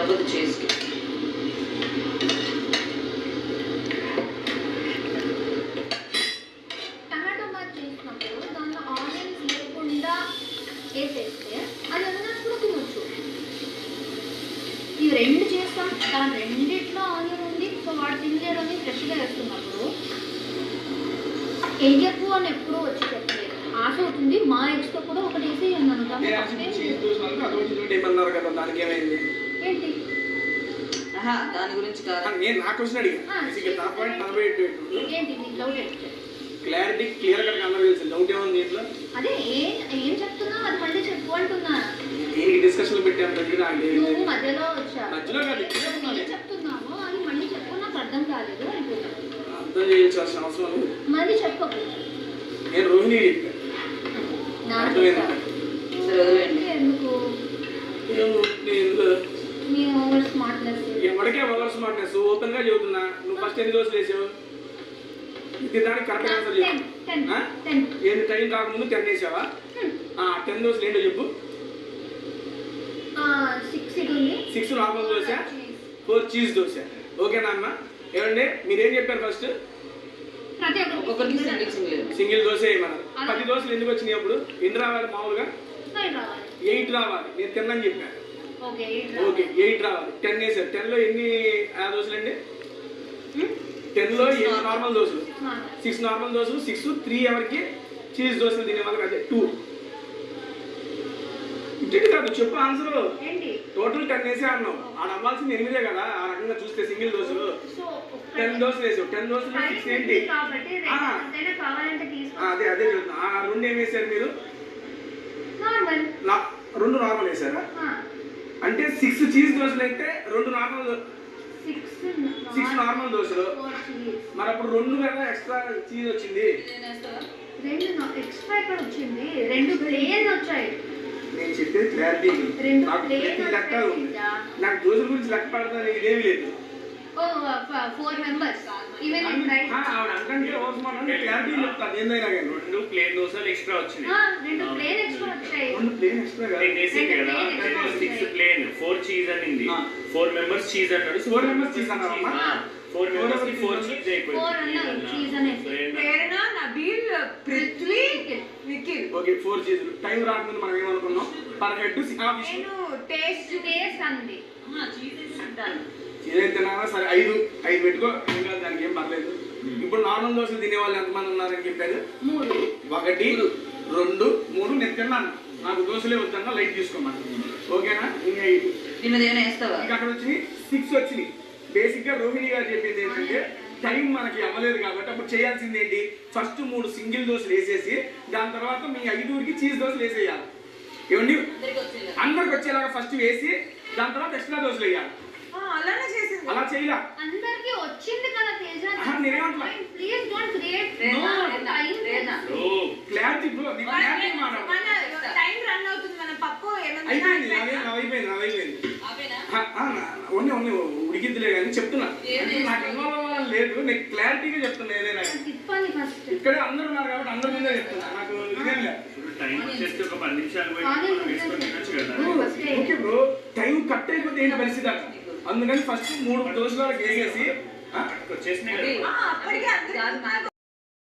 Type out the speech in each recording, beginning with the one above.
అవ్వదు చేసి. Tomato bath చేసినప్పుడు దాంట్లో ఆనియన్స్ లేకుండా వేసేస్తే అది ఏదైనా కూడా తినొచ్చు. ఇవి రెండు చేస్తాం, దాని రెండిట్లో ఆనియన్ ఉంది, సో వాడు తినలేదని ఫ్రెష్గా వేస్తున్నప్పుడు వేయకు అని ఎప్పుడూ వచ్చి చెప్పలేదు. ఆశ అవుతుంది. మా ఎక్స్తో కూడా ఒకటి వేసేయండి అనుకుంటాను. ఏంటి దాని గురించి కాదు, నేను నా క్వశ్చన్ అడిగా. ఏంటి డౌట్ ఏంటి? క్లారిటీ క్లియర్ గా అందరూ తెలుసు. డౌట్ ఏముంది దీంట్లో? అదే ఏం చెప్తున్నా అది మళ్ళీ చెప్పు అంటున్నా. ఏంటి డిస్కషన్ పెట్టాను దగ్గర? నువ్వు మధ్యలో వచ్చా. మధ్యలో కాదు, ఏం చెప్తున్నావు అది మళ్ళీ చెప్పు, నాకు అర్థం కాలేదు అంటున్నా. అర్థం చేయాల్సిన అవసరం లేదు. మళ్ళీ చెప్పకు. నేను రోహిణి ఎందుకు మీ ఓవర్ స్మార్ట్నెస్? ఎవరికే ఓవర్ స్మార్ట్నెస్? ఓపెన్ గా చెబుతున్నా. నువ్వు ఫస్ట్ ఎన్ని దోశలు వేసావు? దానికి కరెక్ట్ ఆన్సర్ చెప్పు. ఏంటి టైం కాకముందు 10 వేసావా? 10 దోశలు ఏంటో చెప్పు. 6 నార్మల్ దోశ, 4 చీజ్ దోశ. ఓకేనా అన్న? ఏమండి మీరేం చెప్పారు ఫస్ట్? సింగిల్ దోశ వేయమన్నారు. 10 దోశలు ఎందుకు వచ్చినాయి? అప్పుడు ఎన్ని రావాలి? మామూలుగా 8 రావాలి. నేను 10 అని చెప్పాను. ఓకే 8 రావాలి. 10 వేసారు. 10లో ఎన్ని దోశలు అండి? 10లో 8 నార్మల్ దోశలు, 6 నార్మల్ దోశలు, 6 3 ఎవరికి చీజ్ దోశలు తినే వాళ్ళకి అదే 2. ఇంటి కాదు చెప్పు ఆన్సర్. టోటల్ 10 వేసే అన్నావు. ఆడ అవ్వాల్సింది 8 కదా. ఆ రకంగా చూస్తే సింగిల్ దోశలు 10 దోశలు వేసావు. 10 దోశలు 6 ఏంటి? అదే అదే చెప్తున్నా. ఆ 2 ఏం వేసారు మీరు? 2 నార్మల్ వేసారా? అంటే 6 చీజ్ దోశలు అయితే 2 నార్మల్, 6 నార్మల్ దోశలు. మరి అప్పుడు 2 కదా ఎక్స్ట్రా చీజ్ వచ్చింది. 2 ఎక్స్ట్రా ఇక్కడ వచ్చింది, 2 ప్లేన్ వచ్చాయి. నేను చెప్పేది క్లారిటీ. నాకు లెక్క ఉంది. నాకు దోశల గురించి లెక్క పడతాను ఇదేమీ లేదు. 4 మెంబర్స్ ఈవెన్ అంటే క్లారిటీ చెప్తాను. ఏందైనా కానీ 2 ప్లేన్ దోశలు ఎక్స్ట్రా వచ్చినాయి. 2 ప్లేన్ ఎక్స్ట్రా వచ్చాయి. 2 ప్లేన్ ఎక్స్ట్రా కాదు. 6 ప్లేన్ 4 చీజ్ అనింది. 4 మెంబర్స్ చీజ్ అన్నాడు. 4 మెంబర్స్ చీజ్ అన్నారమ్మా. 4 మెంబర్స్ కి 4 చీజ్ అయిపోయింది. 4 అన్నారు చీజ్ అనేసి. Prerana, Nabeel, Prithvi, Nikhil. Okay 4 cheese. Time రాకముందు మనం ఏమనుకున్నాం? పర్ హెడ్ నేను టేస్ట్ అంది. చీజ్ తింటాను. చీజ్ అయితే సరే 5 పెట్టుకో. ఇంకా దానికి ఏం పర్లేదు. ఇప్పుడు నార్మల్ దోశలు తినే వాళ్ళు ఎంతమంది ఉన్నారని చెప్పారు? 3. 1 2 3. నేను తిన్నాను. నాకు దోశలే వద్దన్నా లైట్ తీసుకోమని. ఓకేనా? ఇంకా 8. దీని మీద ఏమైనా వేస్తావా? ఇంకా అక్కడ వచ్చినాయి 6 వచ్చినాయి. బేసిక్ గా రోహిణి గారు చెప్పింది ఏంటంటే టైం మనకి అవ్వలేదు కాబట్టి అప్పుడు చేయాల్సింది ఏంటి? ఫస్ట్ 3 సింగిల్ దోశలు వేసేసి దాని తర్వాత మీ 5కి చీజ్ దోశలు వేసేయాలి. ఏమండి? అందరికి వచ్చేలాగా ఫస్ట్ వేసి దాని తర్వాత ఎక్స్ట్రా దోశలు వేయాలి. అలానే చేసింది. అలా చేయలా. అందరికి వచ్చింది కదా తేజ. నేనేమంటున్నా? Please don't create clarity bro. నీకు క్లారిటీ మాట. టైం రన్ అవుతుంది. మన పప్పు ఏమన్నా అయిపోయింది. అయిపోయింది. ఓన్లీ ఉడికిద్దులే కానీ చెప్తున్నా. నాకు ఇన్వాల్వ్ అవ్వాలని లేదు. నీకు క్లారిటీగా చెప్తున్నా. ఏదైనా ఇక్కడే అందరూ ఉన్నారు కాబట్టి అందరి ముందే చెప్తున్నా. నాకు ఇదేం లేదు. టైం వచ్చేసి ఒక 10 నిమిషాలు పోయి వేసుకొని తినొచ్చు కదా. Okay bro. టైం కట్ అయిపోతే ఏంటి పరిస్థితి? అందుకని ఫస్ట్ 3 దోశల వరకు వేసేసి వచ్చేసినాయి కదా.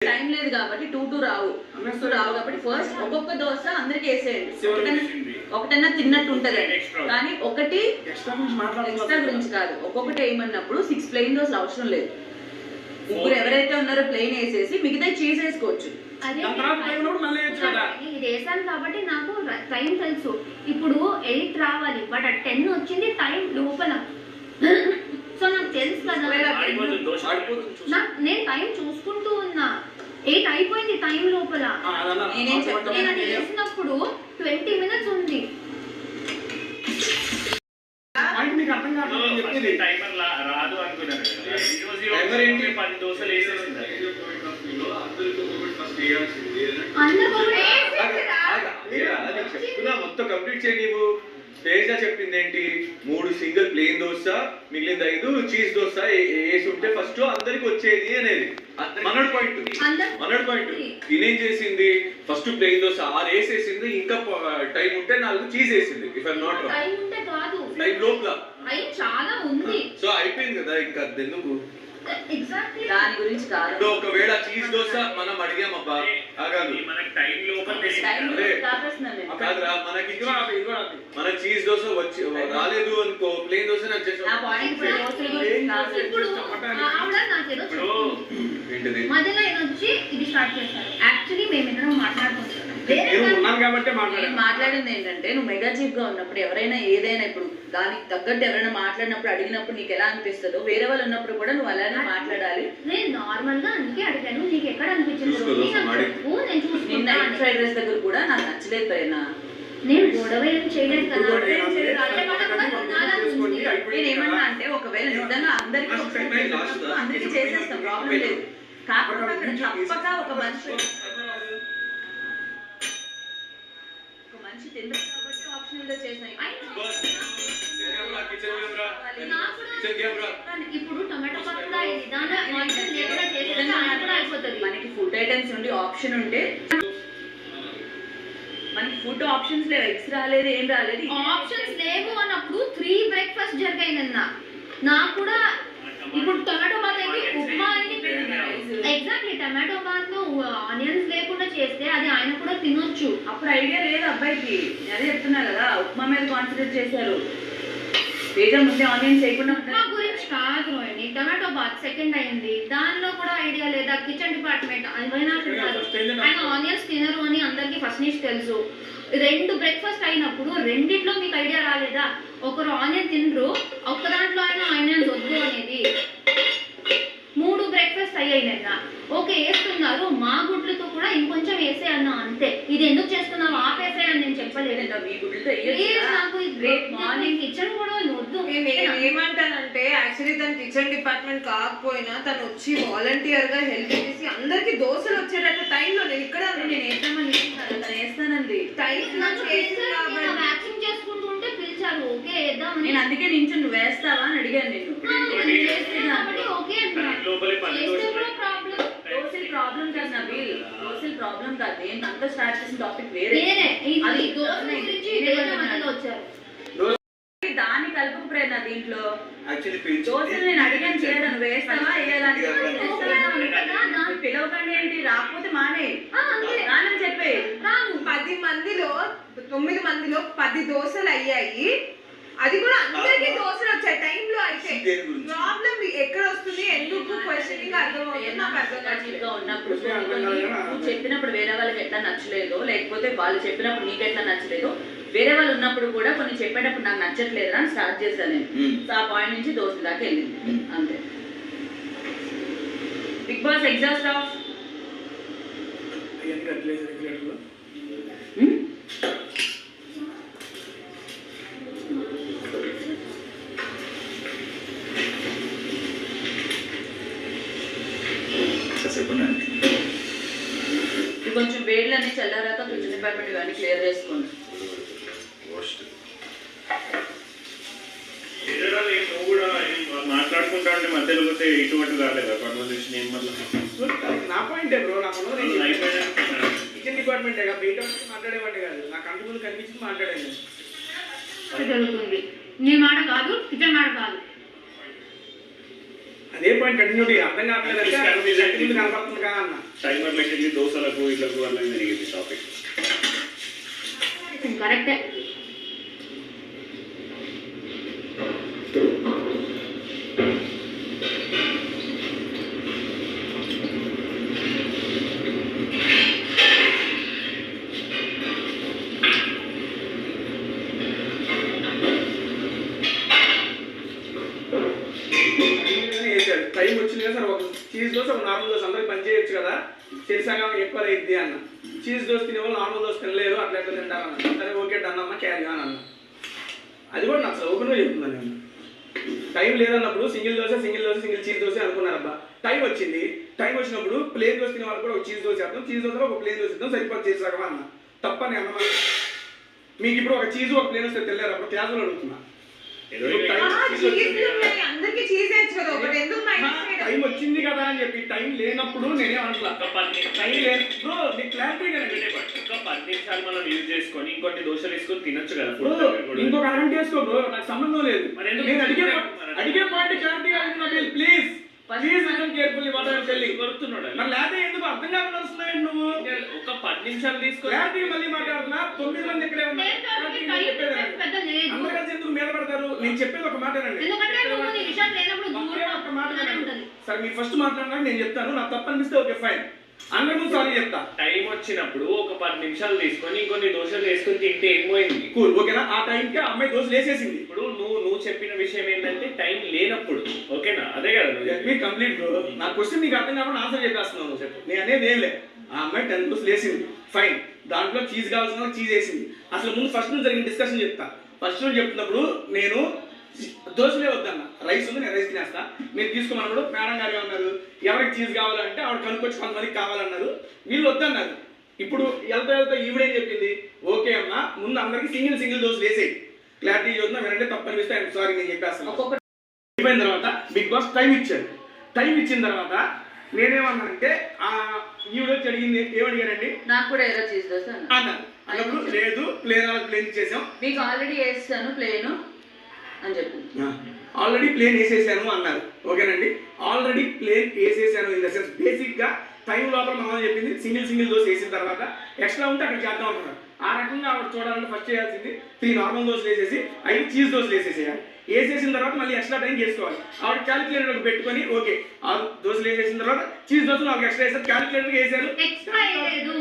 టైం లేదు కాబట్టి 2 రావు కాబట్టి ఫస్ట్ ఒక్కొక్క దోశ అందరికి వేసేయండి. ఒకటన్నా తిన్నట్టు ఉంటది. కానీ ఒకటి ఎక్స్ట్రా గురించి కాదు. ఒక్కొక్కటి వేయమన్నప్పుడు 6 ప్లెయిన్ దోశలు అవసరం లేదు. ముగ్గురు ఎవరైతే ఉన్నారో ప్లెయిన్ వేసేసి మిగతా చీజ్ వేసుకోవచ్చు. ఇది వేసాను కాబట్టి నాకు టైం తెలుసు. ఇప్పుడు 8 రావాలి బట్ 10 వచ్చింది టైం లోపల. సో నాకు తెలుసు కదా. నేను టైం చూసుకుంటూ ఉన్నా. 8 అయిపోయింది టైం లోపల. నేను అది వేసినప్పుడు 20 minutes ఉంది. టైమర్ రాదు అనుకున్నాను. ఈ రోజు 10 దోశలు వేసేసింది. మొత్తం కంప్లీట్ చేయి. నీవు తేజ చెప్పింది ఏంటి? 3 సింగిల్ ప్లేన్ దోశ, మిగిలింది 5 చీజ్ దోశ వేసి ఉంటే ఫస్ట్ అందరికి వచ్చేది అనేది మనోడి పాయింట్. ఇదేం చేసింది? ఫస్ట్ ప్లేన్ దోశ 6 వేసేసింది. ఇంకా టైం ఉంటే 4 చీజ్ వేసింది. If I not wrong. Time లోపల టైం చాలా ఉంది. సో అయిపోయింది కదా, ఇంకా ఎందుకు ఎగ్జాక్ట్లీ దాని గురించి కాదు. ఇప్పుడు ఒకవేళ చీజ్ దోశ మనం అడిగామబ్బా, ఆగాదు మనకి టైం లోపల టైం గురించి కాపేస్తున్నాను నేను. కాదురా, మన చీజ్ దోశ వచ్చి రాలేదు అనుకో, ప్లేన్ దోశ నాకు చేసి నా పాయింట్ ఇప్పుడు దోశల గురించి కాదు. ఇప్పుడు ఆవిడ నాకేదో చెప్పింది. ఏంటిది మధ్యలో ఈయన వచ్చి ఇది స్టార్ట్ చేశారు. యాక్చువల్లీ మేమిద్దరం మాట్లాడుకుంటున్నాం. నేను మాట్లాడింది ఏంటంటే, నువ్వు మెగా చీఫ్ గా ఉన్నప్పుడు ఎవరైనా ఏదైనా ఇప్పుడు దానికి తగ్గట్టు ఎవరైనా మాట్లాడినప్పుడు అడిగినప్పుడు నీకు ఎలా అనిపిస్తుందో, వేరే వాళ్ళు ఉన్నప్పుడు కూడా నువ్వు అలానే మాట్లాడాలి. నేను నార్మల్ గా అందుకే అడిగాను, నీకు ఎక్కడ అనిపించింది నేను నిన్న ఎగ్ ఫ్రైడ్ రైస్ దగ్గర కూడా నాకు నచ్చలేదు ప్రేరణ. నేను గొడవ ఏం చేయలేదు కదా. నేనేమన్నా అంటే ఒకవేళ నిజంగా అందరికి చేసేస్తాం, ప్రాబ్లం లేదు. కాకపోతే అక్కడ తప్పక ఒక మనిషి తింటారు కాబట్టి ఆప్షనల్ గా చేసినాయి. ఇప్పుడు టమాటో పచ్చడి అయిపోతుంది. మనకి ఫుడ్ ఐటమ్స్ నుండి ఆప్షన్ ఉంటే, మనకి ఫుడ్ ఆప్షన్స్ లేవు. ఎగ్స్ రాలేదు, ఏం రాలేదు. ఆప్షన్స్ లేవు అన్నప్పుడు 3 బ్రేక్ఫాస్ట్ జరిగాయి నిన్న. నాకు కూడా ఇప్పుడు టమాటో బాత్ అయితే ఉప్మా అయింది. ఎగ్జాక్ట్లీ టమాటో బాత్ లో ఆనియన్స్ లేకుండా చేస్తే అది ఆయన కూడా తినొచ్చు. అప్పుడు ఐడియా లేదు అబ్బాయికి. అదే చెప్తున్నా కదా, ఉప్మా మీద కాన్సన్ట్రేట్ చేశారు. తేజ ముందే ఆనియన్స్ చేయకుండా ఉప్మా గురించి కాదు రోహిణి, టమాటో బాత్ సెకండ్ అయింది. దానిలో కూడా ఐడియా లేదా? కిచెన్ డిపార్ట్మెంట్ ఆయన ఆనియన్స్ తినరు అని అందరికి ఫస్ట్ నుంచి తెలుసు. 2 బ్రేక్ఫాస్ట్ అయినప్పుడు రెండిట్లో మీకు ఐడియా రాలేదా? ఒకరు ఆనియన్ తినరు, ఒక్క దాంట్లో ఆయన ఆనియన్స్ వద్దు అనేది. 3 బ్రేక్ఫాస్ట్ అయ్యాయి నిన్న. ఓకే వేస్తున్నారు, మా గుడ్లతో కూడా ఇంకొంచెం వేసే అన్నా అంతే. ఇది ఎందుకు చేస్తున్నావు ఆపేసే అని నేను చెప్పలేదు. నాకు మార్నింగ్ కిచెన్ కూడా వద్దు. ఏమంటానంటే యాక్చువల్లీ తన కిచెన్ డిపార్ట్మెంట్ కాకపోయినా తను వచ్చి వాలంటీర్ గా హెల్ప్ చేసి అందరికి దోశలు వచ్చేటట్టు టైంలో నేను ఇక్కడ నేను వేస్తామని వేస్తానండి. వ్యాక్సిన్ చేసుకుంటుంటే పిలిచారు, ఓకే వేద్దాం. నేను అందుకే నించు నువ్వు వేస్తావా అని అడిగాను నేను. ఓకే దోశలు ప్రాబ్లం కాదు నబీల్, దోశలు ప్రాబ్లం కాదు. నేను అంతా స్టార్ట్ చేసిన టాపిక్ వేరే. అది వచ్చారు దాన్ని కలుపు ప్రేరణ దీంట్లో. దోశలు నేను అడిగాను చేయడం, నువ్వు వేస్తావా వేయాలని. పిలవకండి ఏంటి, రాకపోతే మానే రానని చెప్పే. 10 మందిలో 9 మందిలో 10 దోశలు అయ్యాయి. అది కూడా అందరికి దోశలు వచ్చాయి టైంలో. అయితే ప్రాబ్లం ఎక్కడ వస్తుంది, ఎందుకు క్వశ్చనింగ్ ఉన్నప్పుడు నువ్వు చెప్పినప్పుడు వేరే వాళ్ళకి ఎట్లా నచ్చలేదో, లేకపోతే వాళ్ళు చెప్పినప్పుడు నీకు ఎట్లా నచ్చలేదో, వేరే వాళ్ళు ఉన్నప్పుడు కూడా కొన్ని చెప్పేటప్పుడు నాకు నచ్చట్లేదు అని స్టార్ట్ చేశాను నేను. సో ఆ పాయింట్ నుంచి దోశ దాకా వెళ్ళింది అంతే. బిగ్ బాస్ ఎగ్జాస్ట్ ఆఫ్ కొంచెం వేళ్ళని చల్లారాక కిచెన్ డిపార్ట్మెంట్ కానీ క్లియర్ చేసుకోండి. నువ్వు కూడా మాట్లాడుకుంటా అంటే మధ్యలో పోతే ఇటువంటి కాలేదా కన్వర్సేషన్? ఏం మళ్ళీ నా పాయింట్ బ్రో, నాకు కిచెన్ డిపార్ట్మెంట్ బయట మాట్లాడేవాడి కాదు, నాకు అంత ముందు కనిపించింది మాట్లాడేది. జరుగుతుంది నీ మాట కాదు, కిచెన్ మాట కాదు. అదే పాయింట్ కంటిన్యూటీ అర్థం కావట్లేదు. కనపడుతుంది కదా అన్న టైమర్లకి వెళ్ళి దోశలకు ఇళ్ళకు అలా జరిగింది టాపిక్. కరెక్టే. టైం వచ్చింది కదా సార్, ఒక చీజ్ దోశ ఒక నార్మల్ దోశ అందరికి పని చేయొచ్చు కదా, శరీసంగా ఎక్కువ అయింది అన్న. చీజ్ దోశ తినే వాళ్ళు నార్మల్ దోశ తినలేరు, అట్లా ఎట్లా తింటారన్న. సరే ఓకే డన్ అమ్మ, క్యారీ అని అన్న. అది కూడా నాకు ఓపెన్గా చెప్తున్నాను నేను. టైం లేదన్నప్పుడు సింగిల్ సింగిల్ చీజ్ దోశ అనుకున్నారబ్బా. టైం వచ్చింది, టైం వచ్చినప్పుడు ప్లేన్ దోశ తినే వాళ్ళు కూడా ఒక చీజ్ దోశ వేద్దాం, చీజ్ దోశలో ఒక ప్లేన్ దోశ ఇద్దాం, సరిపోతే చేసి సగమా అన్న. తప్పని అన్నమాట. మీకు ఇప్పుడు ఒక చీజ్ ఒక ప్లేన్ వస్తే తెలియరు, అప్పుడు క్యాజువల్ అడుగుతున్నా. ఏదో ఇక చీజ్ ఉన్నాయి, అందరికి చీజ్ వేయచ్చు కదా, ఒకటి ఎందుకు మైనస్ చేయడం? టైం వచ్చింది కదా అని చెప్పి టైం లేనప్పుడు నేనేమంటా ఒక 10 టైం లేదు బ్రో, నీకు క్లారిటీ కదా. ఒక 10 నిమిషాలు మనం యూజ్ చేసుకొని ఇంకొన్ని దోశలు వేసుకొని తినొచ్చు కదా బ్రో ఫుడ్. ఇంకొక అరగంట వేసుకో బ్రో, నాకు సంబంధం లేదు. మరి ఎందుకు నేను అడిగే అడిగే పాయింట్ క్లారిటీగా అడిగిన please please listen carefully what I am telling. కొరుతున్నాడు మరి లేకపోతే ఎందుకు అర్థం కాకుండా వస్తున్నాయండి నువ్వు? ఒక 10 నిమిషాలు తీసుకొని క్లారిటీ మళ్ళీ మాట్లాడుతున్నా. 9 మంది ఇక్కడే ఉన్నారు. పెద్ద లేదు. అందరూ కలిసి ఎందుకు మీద పడతారు? నేను చెప్పేది ఒక మాట వినండి. ఎందుకంటే నువ్వు నీ విషయం లేనప్పుడు ఒకే దూరం ఒక్క మాట వినండి. ఉంటుంది. సరే మీరు ఫస్ట్ మాట్లాడినా నేను చెప్తాను, నాకు తప్పు అనిపిస్తే ఓకే ఫైన్, అందరూ ముందు సారీ చెప్తా. టైం వచ్చినప్పుడు ఒక 10 నిమిషాలు తీసుకొని ఇంకొన్ని దోశలు వేసుకొని తింటే ఏమైంది? కూల్ ఓకేనా? ఆ టైంకి ఆ అమ్మాయి దోశలు వేసేసింది. ఇప్పుడు నువ్వు చెప్పిన విషయం ఏంటంటే టైం లేనప్పుడు, ఓకేనా? అదే కదా నువ్వు మీ కంప్లీట్ బ్రో. నా క్వశ్చన్ నీకు అర్థం కాకుండా ఆన్సర్ చెప్పేస్తున్నాను. చెప్పు. నేను అనేది ఏం లే, ఆ అమ్మాయి 10 దోశలు వేసింది ఫైన్, దాంట్లో చీజ్ కావాల్సిన చీజ్ వేసింది. అసలు ముందు ఫస్ట్ నుంచి జరిగిన డిస్కషన్ చెప్తా. ఫస్ట్ నుంచి చెప్తున్నప్పుడు నేను దోశలే వద్దన్న, రైస్ ఉంది నేను రైస్ తినేస్తా, మీరు తీసుకోమన్నప్పుడు మేడం గారు ఏమన్నారు, ఎవరికి చీజ్ కావాలంటే ఆవిడ కనుక్కొచ్చి కొంతమందికి కావాలన్నారు, వీళ్ళు వద్దన్నారు. ఇప్పుడు వెళ్తా ఈవిడేం చెప్పింది, ఓకే అమ్మ ముందు అందరికి సింగిల్ దోశలు వేసేయి, క్లారిటీ చూద్దాం వినంటే తప్పు అనిపిస్తే ఆయన సారీ నేను చెప్పేస్తాను. అయిపోయిన తర్వాత బిగ్ బాస్ టైం ఇచ్చాడు. టైం ఇచ్చిన తర్వాత నేనేమన్నానంటే ఈవిడ వచ్చి అడిగింది, ఏమడిగానండి, నాకు కూడా ఏదో చీజ్ దోశ అన్నారు. అన్నప్పుడు లేదు ప్లేన్ చేసాం, మీకు ఆల్రెడీ వేస్తాను ప్లేను అని చెప్పింది. ఆల్రెడీ ప్లేన్ వేసేసాను అన్నారు. ఓకేనండి, ఆల్రెడీ ప్లేన్ వేసేసాను ఇన్ ద సెన్స్ బేసిక్ గా టైం లోపల మనం చెప్పింది సింగిల్ దోశ వేసిన తర్వాత ఎక్స్ట్రా ఉంటే అక్కడ చేద్దాం అనుకున్నారు. ఆ రకంగా ఆవిడ చూడాలంటే ఫస్ట్ చేయాల్సింది 3 నార్మల్ దోశలు వేసేసి 5 చీజ్ దోశలు వేసేసేయాలి. వేసేసిన తర్వాత మళ్ళీ ఎక్స్ట్రా టైం చేసుకోవాలి. ఆవిడ క్యాలిక్యులేటర్ పెట్టుకొని ఓకే 6 దోశలు వేసేసిన తర్వాత చీజ్ దోశలు 4 ఎక్స్ట్రా వేసారు, క్యాలిక్యులేటర్ వేసారు. ఎక్స్ట్రా లేదు,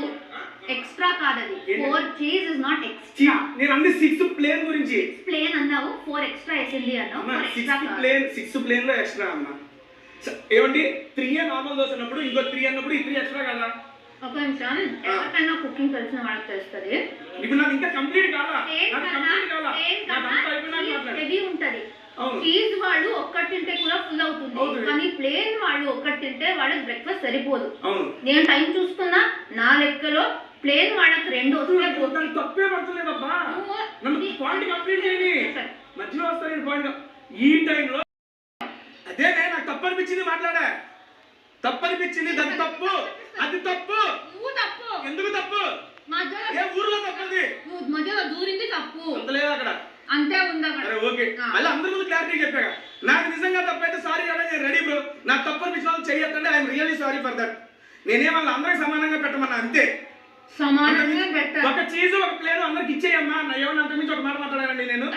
ఎక్స్ట్రా కాదది. 4 చీజ్ ఇస్ నాట్ ఎక్స్ట్రా. నేను అన్ని 6 ప్లేన్ గురించి ప్లేన్ అన్నావు, 4 ఎక్స్ట్రా వేసింది అన్నావు. 6 ప్లేన్ లో ఎక్స్ట్రా అమ్మా. ఏమండి 3 నార్మల్ దోశ అన్నప్పుడు ఇంకో 3 అన్నప్పుడు ఈ 3 ఎక్స్ట్రా కదా. ఒక నిమిషం, ఎవరికైనా కుకింగ్ తెలిసిన వాళ్ళకి తెలుస్తుంది. ఇప్పుడు నాకు ఇంకా కంప్లీట్ కాదా, హెవీ ఉంటది. చీజ్ వాళ్ళు ఒక్కటి తింటే కూడా ఫుల్ అవుతుంది, కానీ ప్లేన్ వాళ్ళు ఒక్కటి తింటే వాళ్ళకి బ్రేక్ఫాస్ట్ సరిపోదు. నేను టైం చూసుకున్నా, నా లెక్కలో ప్లేన్ వాళ్ళకి 2 వస్తే తప్పే పడతలేదబ్బా. పాయింట్ కంప్లీట్ చేయండి, మధ్యలో వస్తాను పాయింట్. ఈ టైంలో అదే నాకు తప్పు అనిపించింది, మాట్లాడా తప్పు అనిపించింది, దాని తప్పు, అది తప్పు. నువ్వు తప్పు. ఎందుకు తప్పు? ఏ ఊర్లో తప్పది? నువ్వు మధ్యలో దూరింది తప్పు. అంత లేదు అక్కడ, అంతే ఉంది అక్కడ. ఓకే మళ్ళీ అందరి ముందు క్లారిటీ చెప్పాక నాకు నిజంగా తప్పైతే సారీ కదా, నేను రెడీ బ్రో. నాకు తప్పు అనిపించిన వాళ్ళు చెయ్యొద్దండి, I'm really sorry for that. నేనేమన్నా అందరికి సమానంగా పెట్టమన్నా అంతే. సమానంగా పెట్టాలి. ఒక చీజ్ ఒక ప్లేన్ అందరికి ఇచ్చేయమ్మా. నా ఏమన్నా అంత మించి ఒక మాట మాట్లాడానండి నేను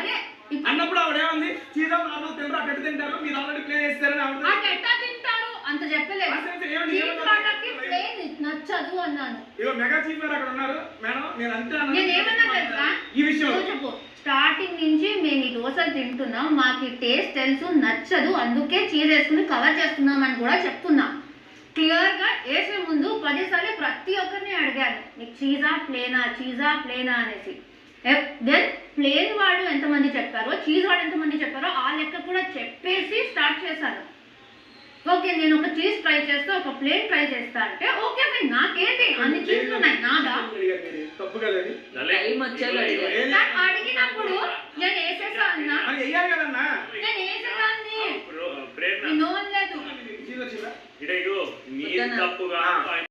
అన్నప్పుడు ఆవిడ ఏమంది, చీజ్ నార్మల్ తింటారు, అక్కడ తింటారు, మీరు ఆల్రెడీ ప్లేన్ వేస్తారని ఆవిడ అంత చెప్పలేదు. నచ్చదు అన్నాను. ఇగో మెగా చీఫ్ గారు అక్కడ ఉన్నారు మేడం, నేను అంతే నేనేమన్నా తెలుసా ఈ విషయం చెప్పు. స్టార్టింగ్ నుంచి మేము ఈ దోశలు తింటున్నాం, మాకు ఈ టేస్ట్ తెలుసు, నచ్చదు, అందుకే చీజ్ వేసుకుని కవర్ చేస్తున్నాం అని కూడా చెప్తున్నాం. క్లియర్ గా వేసే ముందు 10 సార్లు ప్రతి ఒక్కరిని అడిగాను, నీకు చీజా ప్లేనా అనేసి. దెన్ ప్లేన్ వాడు ఎంతమంది చెప్పారో, చీజ్ వాడు ఎంతమంది చెప్పారో ఆ లెక్క కూడా చెప్పేసి స్టార్ట్ చేశాను. ఓకే నేను ఒక చీజ్ ట్రై చేస్తా, ఒక ప్లేన్ ట్రై చేస్తా అంటే ఓకే నాకేంటి అన్ని చీజ్లు ఉన్నాయి నాదా తప్పు కదండి. టైం వచ్చాక అడిగినప్పుడు నేను వేసేసా అన్నా, వెయ్యాలి కదన్నా, నేను వేసేదాన్ని ప్రేరణ నో లేదు. తప్పుగా